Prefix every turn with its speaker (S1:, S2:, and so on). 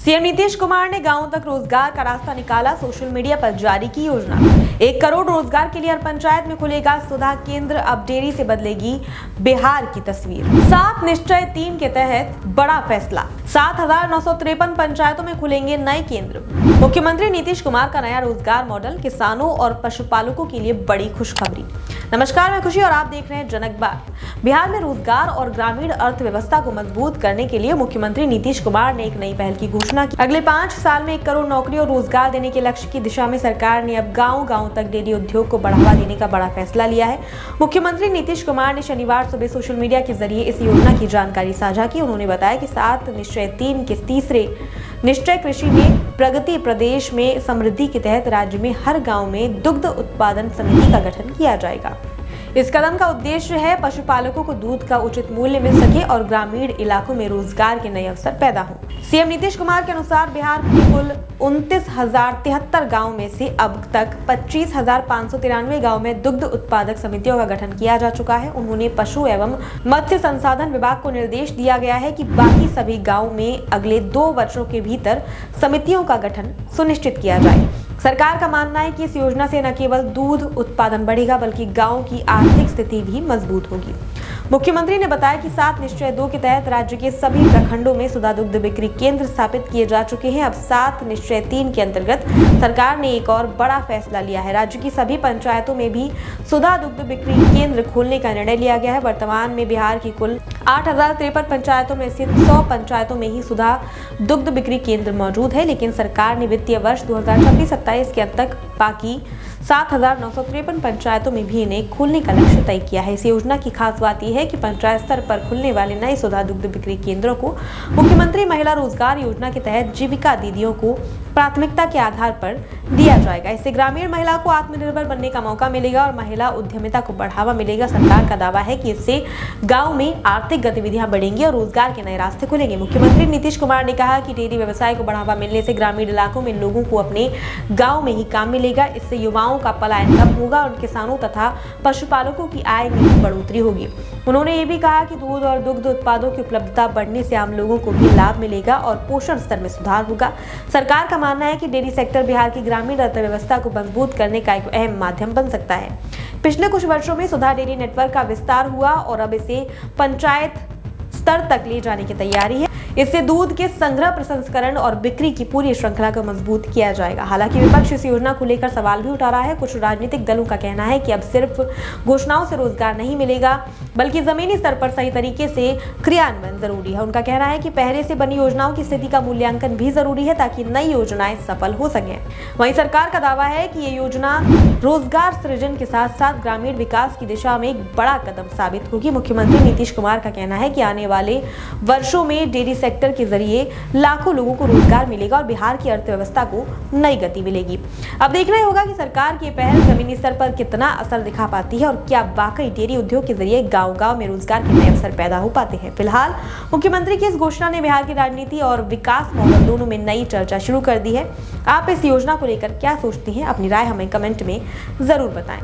S1: CM Nitish Kumar ने गांवों तक रोजगार का रास्ता निकाला, सोशल मीडिया पर जारी की योजना। 1 करोड़ रोजगार के लिए हर पंचायत में खुलेगा सुधा केंद्र, अब डेयरी से बदलेगी बिहार की तस्वीर। 7 निश्चय 3 के तहत बड़ा फैसला, 7,953 पंचायतों में खुलेंगे नए केंद्र। मुख्यमंत्री नीतीश कुमार का नया रोजगार मॉडल, किसानों और पशुपालकों के लिए बड़ी खुशखबरी। नमस्कार, मैं खुशी और आप देख रहे हैं जनक बात। बिहार में रोजगार और ग्रामीण अर्थव्यवस्था को मजबूत करने के लिए मुख्यमंत्री नीतीश कुमार ने एक नई पहल की घोषणा की। अगले 5 साल में 1 करोड़ नौकरी और रोजगार देने के लक्ष्य की दिशा में सरकार ने अब गांव-गांव तक डेयरी उद्योग को बढ़ावा देने का बड़ा फैसला लिया है। मुख्यमंत्री नीतीश कुमार ने शनिवार सुबह सोशल मीडिया के जरिए इस योजना की जानकारी साझा की। उन्होंने बताया कि 7 निश्चय 3 के तीसरे निश्चय कृषि में प्रगति प्रदेश में समृद्धि के तहत राज्य में हर गांव में दुग्ध उत्पादन समिति का गठन किया जाएगा। इस कदम का उद्देश्य है पशुपालकों को दूध का उचित मूल्य मिल सके और ग्रामीण इलाकों में रोजगार के नए अवसर पैदा हों। सीएम नीतीश कुमार के अनुसार बिहार के कुल 29,073 गाँव में से अब तक 25,593 गाँव में दुग्ध उत्पादक समितियों का गठन किया जा चुका है। उन्होंने पशु एवं मत्स्य संसाधन विभाग को निर्देश दिया गया है कि बाकी सभी गाँव में अगले 2 वर्षों के भीतर समितियों का गठन सुनिश्चित किया जाए। सरकार का मानना है कि इस योजना से न केवल दूध उत्पादन बढ़ेगा बल्कि गांव की आर्थिक स्थिति भी मजबूत होगी। मुख्यमंत्री ने बताया कि 7 निश्चय 2 के तहत राज्य के सभी प्रखंडों में सुधा दुग्ध बिक्री केंद्र स्थापित किए जा चुके हैं। अब 7 निश्चय 3 के अंतर्गत सरकार ने एक और बड़ा फैसला लिया है। राज्य की सभी पंचायतों में भी सुधा दुग्ध बिक्री केंद्र खोलने का निर्णय लिया गया है। वर्तमान में बिहार की कुल 8,053 पंचायतों में से 100 पंचायतों में ही सुधा दुग्ध बिक्री केंद्र मौजूद है, लेकिन सरकार ने वित्तीय वर्ष 2026-27 के अंत तक बाकी 7,953 पंचायतों में भी इन्हें खोलने का लक्ष्य तय किया है। इस योजना की खास बात यह है कि पंचायत स्तर पर खुलने वाले नए सुधा दुग्ध बिक्री केंद्रों को मुख्यमंत्री महिला रोजगार योजना के तहत जीविका दीदियों को प्राथमिकता के आधार पर दिया जाएगा। इससे ग्रामीण महिला को आत्मनिर्भर बनने का मौका मिलेगा और महिला उद्यमिता को बढ़ावा मिलेगा। सरकार का दावा है कि इससे गांव में आर्थिक गतिविधियां बढ़ेंगी और रोजगार के नए रास्ते खुलेंगे। मुख्यमंत्री नीतीश कुमार ने कहा कि डेयरी व्यवसाय को बढ़ावा मिलने से ग्रामीण इलाकों में लोगों को अपने गाँव में ही काम मिलेगा। इससे युवाओं का पलायन कम होगा और किसानों तथा पशुपालकों की आय में भी बढ़ोतरी होगी। उन्होंने ये भी कहा कि दूध और दुग्ध उत्पादों की उपलब्धता बढ़ने से आम लोगों को भी लाभ मिलेगा और पोषण स्तर में सुधार होगा। सरकार का मानना है कि डेयरी सेक्टर बिहार की ग्रामीण अर्थव्यवस्था को मजबूत करने का एक अहम माध्यम बन सकता है। पिछले कुछ वर्षों में सुधा डेयरी नेटवर्क का विस्तार हुआ और अब इसे पंचायत स्तर तक ले जाने की तैयारी है। इससे दूध के संग्रह, प्रसंस्करण और बिक्री की पूरी श्रृंखला को मजबूत किया जाएगा। हालांकि विपक्ष इस योजना को लेकर सवाल भी उठा रहा है। कुछ राजनीतिक दलों का कहना है कि अब सिर्फ घोषणाओं से रोजगार नहीं मिलेगा बल्कि जमीनी स्तर पर सही तरीके से क्रियान्वयन जरूरी है। उनका कहना है कि पहले से बनी योजनाओं की स्थिति का मूल्यांकन भी जरूरी है ताकि नई योजनाएं सफल हो सके। वहीं सरकार का दावा है कि ये योजना रोजगार सृजन के साथ साथ ग्रामीण विकास की दिशा में एक बड़ा कदम साबित होगी। मुख्यमंत्री नीतीश कुमार का कहना है कि आने वाले वर्षों में डेयरी सेक्टर के जरिए लाखों लोगों को रोजगार मिलेगा और बिहार की अर्थव्यवस्था को नई गति मिलेगी। अब देखना ही होगा कि सरकार की पहल जमीनी स्तर पर कितना असर दिखा पाती है और क्या वाकई डेयरी उद्योग के जरिए गांव-गांव में रोजगार के नए अवसर पैदा हो पाते हैं। फिलहाल मुख्यमंत्री की इस घोषणा ने बिहार की राजनीति और विकास मॉडल दोनों में नई चर्चा शुरू कर दी है। आप इस योजना को लेकर क्या सोचते हैं? अपनी राय हमें कमेंट में जरूर बताएं।